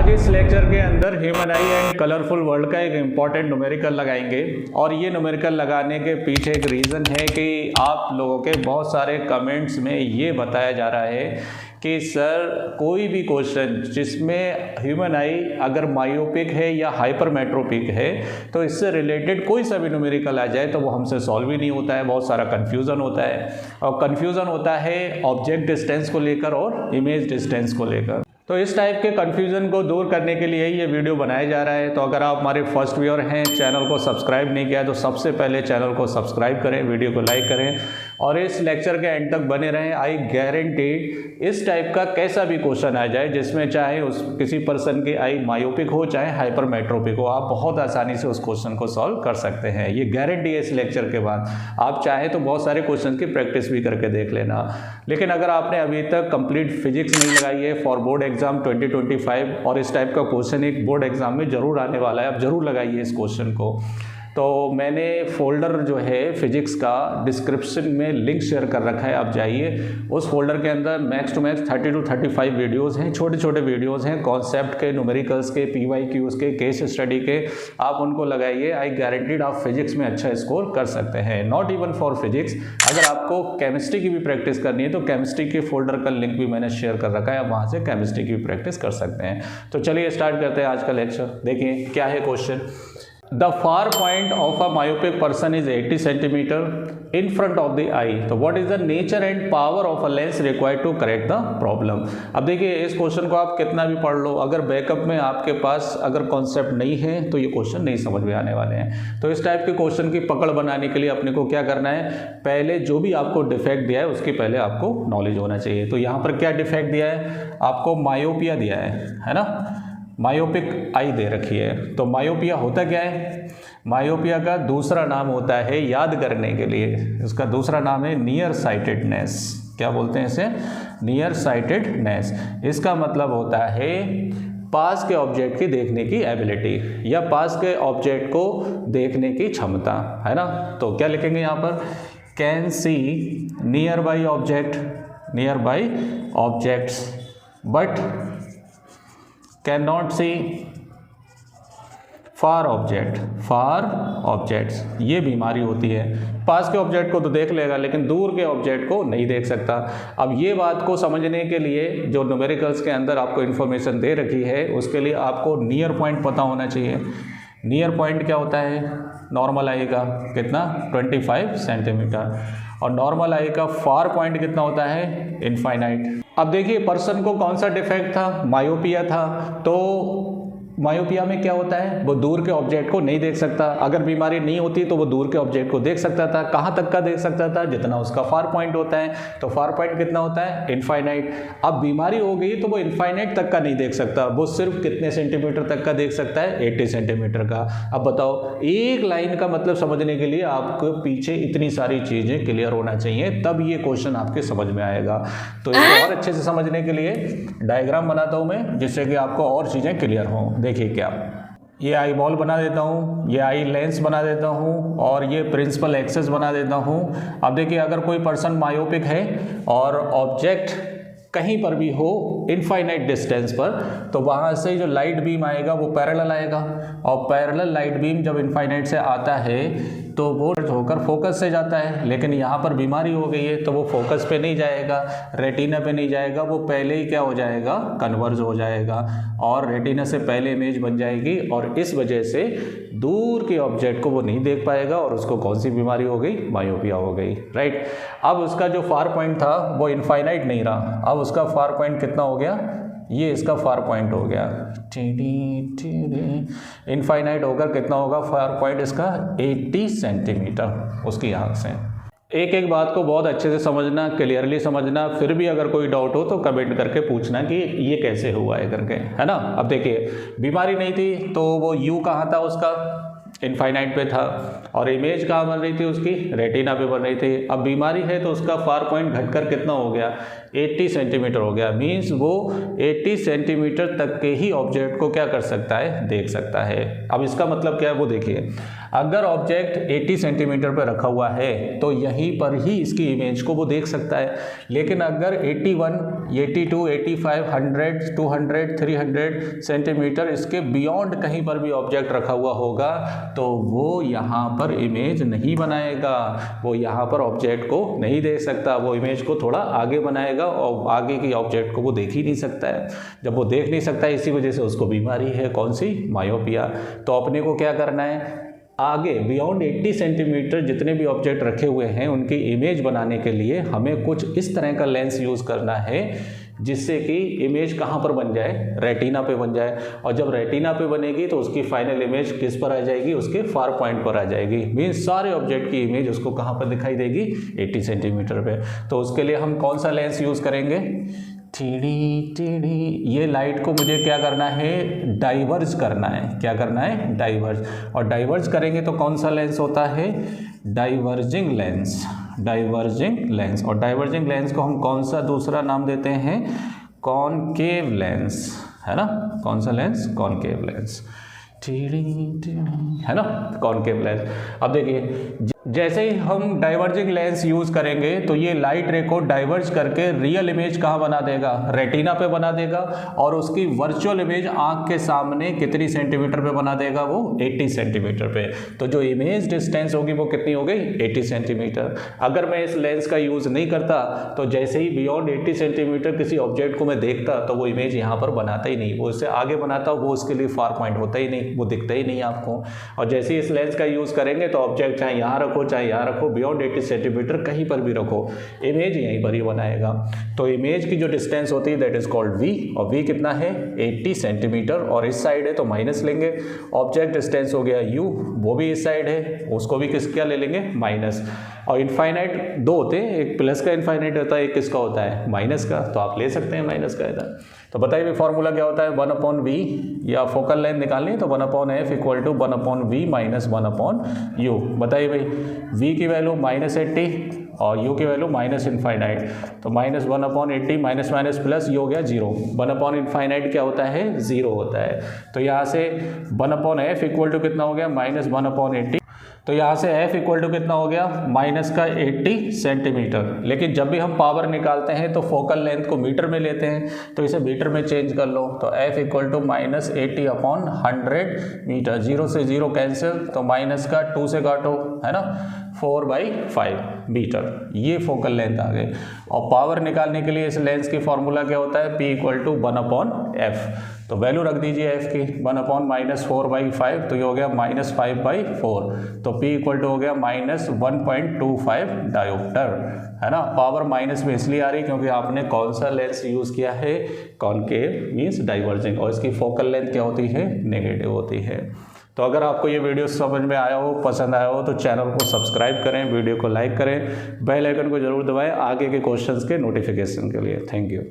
आज इस लेक्चर के अंदर human I and colourful world का एक इम्पॉर्टेंट न्यूमेरिकल लगाएंगे और ये न्यूमेरिकल लगाने के पीछे एक रीज़न है कि आप लोगों के बहुत सारे कमेंट्स में ये बताया जा रहा है कि सर कोई भी क्वेश्चन जिसमें ह्यूमन आई अगर मायोपिक है या हाइपरमेट्रोपिक है तो इससे रिलेटेड कोई सा भी न्यूमेरिकल आ जाए तो वो हमसे सॉल्व ही नहीं होता है, बहुत सारा कन्फ्यूज़न होता है और कन्फ्यूज़न होता है ऑब्जेक्ट डिस्टेंस को लेकर और इमेज डिस्टेंस को लेकर। तो इस टाइप के कन्फ्यूज़न को दूर करने के लिए ये वीडियो बनाया जा रहा है। तो अगर आप हमारे फर्स्ट व्यूअर हैं, चैनल को सब्सक्राइब नहीं किया तो सबसे पहले चैनल को सब्सक्राइब करें, वीडियो को लाइक करें और इस लेक्चर के एंड तक बने रहें। आई गारंटी इस टाइप का कैसा भी क्वेश्चन आ जाए जिसमें चाहे उस किसी पर्सन की आई मायोपिक हो चाहे हाइपरमेट्रोपिक हो, आप बहुत आसानी से उस क्वेश्चन को सॉल्व कर सकते हैं। ये गारंटी है इस लेक्चर के बाद। आप चाहें तो बहुत सारे क्वेश्चन की प्रैक्टिस भी करके देख लेना। लेकिन अगर आपने अभी तक कंप्लीट फिजिक्स नहीं लगाई है फॉर बोर्ड एग्जाम 2025 और इस टाइप का क्वेश्चन एक बोर्ड एग्जाम में जरूर आने वाला है, आप जरूर लगाइए इस क्वेश्चन को। तो मैंने फोल्डर जो है फिजिक्स का डिस्क्रिप्शन में लिंक शेयर कर रखा है, आप जाइए उस फोल्डर के अंदर max to max 30 to 35 videos हैं, छोटे छोटे वीडियोज़ हैं कॉन्सेप्ट के, न्यूमेरिकल्स के, PYQs के, केस स्टडी के। आप उनको लगाइए, आई गारंटीड आप फिजिक्स में अच्छा स्कोर कर सकते हैं। नॉट इवन फॉर फिजिक्स, अगर आपको केमिस्ट्री की भी प्रैक्टिस करनी है तो केमिस्ट्री के फोल्डर का लिंक भी मैंने शेयर कर रखा है, आप वहाँ से केमिस्ट्री की भी प्रैक्टिस कर सकते हैं। तो चलिए स्टार्ट करते हैं आज का लेक्चर। देखिए क्या है question. The far point of a myopic person is 80 centimeter in front of the eye. तो what is the nature and power of a lens required to correct the problem? अब देखिए इस क्वेश्चन को आप कितना भी पढ़ लो, अगर बैकअप में आपके पास अगर कॉन्सेप्ट नहीं है तो ये क्वेश्चन नहीं समझ में आने वाले हैं। तो इस टाइप के क्वेश्चन की पकड़ बनाने के लिए अपने को क्या करना है, पहले जो भी आपको डिफेक्ट दिया है उसकी पहले आपको नॉलेज होना चाहिए। तो यहाँ पर क्या डिफेक्ट दिया है, आपको मायोपिया दिया है ना, मायोपिक आई दे रखी है। तो मायोपिया होता क्या है, मायोपिया का दूसरा नाम होता है, याद करने के लिए इसका दूसरा नाम है नियर साइटेडनेस। क्या बोलते हैं इसे, नियर साइटेडनेस। इसका मतलब होता है पास के ऑब्जेक्ट की देखने की एबिलिटी या पास के ऑब्जेक्ट को देखने की क्षमता, है ना। तो क्या लिखेंगे यहाँ पर, can see nearby object, nearby objects but can not see far object, far objects. ये बीमारी होती है, पास के ऑब्जेक्ट को तो देख लेगा लेकिन दूर के ऑब्जेक्ट को नहीं देख सकता। अब ये बात को समझने के लिए जो न्यूमेरिकल्स के अंदर आपको इन्फॉर्मेशन दे रखी है उसके लिए आपको नियर पॉइंट पता होना चाहिए। नियर पॉइंट क्या होता है, नॉर्मल आई का कितना 25 सेंटीमीटर और नॉर्मल आई का फार पॉइंट कितना होता है, इनफाइनाइट। अब देखिए पर्सन को कौन सा डिफेक्ट था, मायोपिया था। तो मायोपिया में क्या होता है, वो दूर के ऑब्जेक्ट को नहीं देख सकता। अगर बीमारी नहीं होती तो वो दूर के ऑब्जेक्ट को देख सकता था। कहाँ तक का देख सकता था, जितना उसका फार पॉइंट होता है। तो फार पॉइंट कितना होता है, इनफाइनाइट। अब बीमारी हो गई तो वो इनफाइनाइट तक का नहीं देख सकता, वो सिर्फ कितने सेंटीमीटर तक का देख सकता है, 80 सेंटीमीटर का। अब बताओ, एक लाइन का मतलब समझने के लिए आपको पीछे इतनी सारी चीज़ें क्लियर होना चाहिए, तब ये क्वेश्चन आपके समझ में आएगा। तो इसको और अच्छे से समझने के लिए डायग्राम बनाता हूँ मैं, जिससे कि आपको और चीज़ें क्लियर हों। देखिए क्या, ये आई बॉल बना देता हूँ, ये आई लेंस बना देता हूँ और ये प्रिंसिपल एक्सेस बना देता हूँ। अब देखिए अगर कोई पर्सन मायोपिक है और ऑब्जेक्ट कहीं पर भी हो इनफाइनाइट डिस्टेंस पर, तो वहाँ से जो लाइट बीम आएगा वो पैरेलल आएगा और पैरेलल लाइट बीम जब इनफाइनाइट से आता है तो वो होकर फोकस से जाता है। लेकिन यहाँ पर बीमारी हो गई है तो वो फोकस पे नहीं जाएगा, रेटिना पे नहीं जाएगा, वो पहले ही क्या हो जाएगा, कन्वर्ज हो जाएगा और रेटिना से पहले इमेज बन जाएगी और इस वजह से दूर के ऑब्जेक्ट को वो नहीं देख पाएगा और उसको कौन सी बीमारी हो गई, मायोपिया हो गई, राइट। अब उसका जो फार पॉइंट था वो इनफाइनाइट नहीं रहा, अब उसका फार पॉइंट कितना हो गया, ये इसका फार पॉइंट हो गया, इनफाइनाइट होकर कितना होगा फार पॉइंट इसका, 80 सेंटीमीटर उसकी आँख से। एक एक बात को बहुत अच्छे से समझना, क्लियरली समझना। फिर भी अगर कोई डाउट हो तो कमेंट करके पूछना कि ये कैसे हुआ है करके, है ना। अब देखिए बीमारी नहीं थी तो वो यू कहाँ था उसका, इनफाइनाइट पे था और इमेज कहाँ बन रही थी उसकी, रेटिना पे बन रही थी। अब बीमारी है तो उसका फार पॉइंट घटकर कितना हो गया, 80 सेंटीमीटर हो गया। मीन्स वो 80 सेंटीमीटर तक के ही ऑब्जेक्ट को क्या कर सकता है, देख सकता है। अब इसका मतलब क्या है वो देखिए, अगर ऑब्जेक्ट 80 सेंटीमीटर पर रखा हुआ है तो यहीं पर ही इसकी इमेज को वो देख सकता है। लेकिन अगर 81, 82, 85, 100, 200, 300 सेंटीमीटर इसके बियॉन्ड कहीं पर भी ऑब्जेक्ट रखा हुआ होगा तो वो यहाँ पर इमेज नहीं बनाएगा, वो यहाँ पर ऑब्जेक्ट को नहीं देख सकता, वो इमेज को थोड़ा आगे बनाएगा और आगे की ऑब्जेक्ट को वो देख ही नहीं सकता है। जब वो देख नहीं सकता है इसी वजह से उसको बीमारी है, कौन सी, मायोपिया। तो अपने को क्या करना है, आगे बियॉन्ड 80 सेंटीमीटर जितने भी ऑब्जेक्ट रखे हुए हैं उनकी इमेज बनाने के लिए हमें कुछ इस तरह का लेंस यूज़ करना है जिससे कि इमेज कहाँ पर बन जाए, रेटिना पे बन जाए। और जब रेटिना पे बनेगी तो उसकी फाइनल इमेज किस पर आ जाएगी, उसके फार पॉइंट पर आ जाएगी। मीन्स सारे ऑब्जेक्ट की इमेज उसको कहाँ पर दिखाई देगी, 80 सेंटीमीटर पे। तो उसके लिए हम कौन सा लेंस यूज़ करेंगे, टीडी। ये लाइट को मुझे क्या करना है, डाइवर्ज करना है। क्या करना है, डाइवर्ज। और डाइवर्ज करेंगे तो कौन सा लेंस होता है, डाइवर्जिंग लेंस। Diverging lens. और डाइवर्जिंग लेंस को हम कौन सा दूसरा नाम देते हैं, कॉनकेव लेंस, है ना। कौन सा लेंस, कॉनकेव लेंस, है ना, कॉनकेव लेंस। अब देखिए जैसे ही हम डाइवर्जिंग लेंस यूज़ करेंगे तो ये लाइट रे को डाइवर्ज करके रियल इमेज कहाँ बना देगा, रेटिना पे बना देगा। और उसकी वर्चुअल इमेज आँख के सामने कितनी सेंटीमीटर पे बना देगा, वो 80 सेंटीमीटर पे। तो जो इमेज डिस्टेंस होगी वो कितनी हो गई, 80 सेंटीमीटर। अगर मैं इस लेंस का यूज़ नहीं करता तो जैसे ही बियॉन्ड 80 सेंटीमीटर किसी ऑब्जेक्ट को मैं देखता तो वो इमेज यहाँ पर बनाता ही नहीं, वो इससे आगे बनाता, वो उसके लिए फार पॉइंट होता ही नहीं, वो दिखता ही नहीं आपको। और जैसे ही इस लेंस का यूज़ करेंगे तो ऑब्जेक्ट चाहे यहाँ रखो चाहे यहाँ रखो, बियॉन्ड 80 सेंटीमीटर कहीं पर भी रखो, इमेज यहीं पर ही बनाएगा। तो इमेज की जो डिस्टेंस होती है दैट इज कॉल्ड v, और v कितना है, 80 सेंटीमीटर। और इस साइड है तो माइनस लेंगे। ऑब्जेक्ट डिस्टेंस हो गया u, वो भी इस साइड है, उसको भी किस क्या ले लेंगे, माइनस। और इनफाइनाइट दो होते हैं, एक प्लस का इनफाइनाइट होता है, एक किसका होता है, माइनस का। तो आप ले सकते हैं माइनस का इधर। तो बताइए फॉर्मूला क्या होता है, 1/v, या फोकल लेंथ निकालनी तो 1/f equal to 1/v minus 1/u। बताइए भाई, v की वैल्यू -80 और u की वैल्यू -इनफाइनाइट। तो -1/80 माइनस माइनस प्लस, ये हो गया 0। 1/इनफाइनाइट क्या होता है, 0 होता है। तो यहाँ से 1/f इक्वल टू कितना हो गया, -1/80। तो यहाँ से f इक्वल टू कितना हो गया, माइनस का 80 सेंटीमीटर। लेकिन जब भी हम पावर निकालते हैं तो फोकल लेंथ को मीटर में लेते हैं, तो इसे मीटर में चेंज कर लो। तो f इक्वल टू -80/100 मीटर। 0 से 0 कैंसिल, तो माइनस का 2 से काटो, है ना, 4/5 मीटर। ये फोकल लेंथ आ गई। और पावर निकालने के लिए इस लेंस की फॉर्मूला क्या होता है, p इक्वल टू 1/f। तो वैल्यू रख दीजिए f की, 1/-4/5, तो ये हो गया -5/4। तो p इक्वल टू हो गया -1.25 डायोप्टर, है ना। पावर माइनस में इसलिए आ रही क्योंकि आपने कौन सा लेंस यूज़ किया है, कॉनकेव मीन्स डाइवर्जिंग। और इसकी फोकल लेंथ क्या होती है, नेगेटिव होती है। तो अगर आपको ये वीडियो समझ में आया हो, पसंद आया हो, तो चैनल को सब्सक्राइब करें, वीडियो को लाइक करें, बेल आइकन को जरूर दबाएं आगे के क्वेश्चंस के नोटिफिकेशन के लिए। Thank you.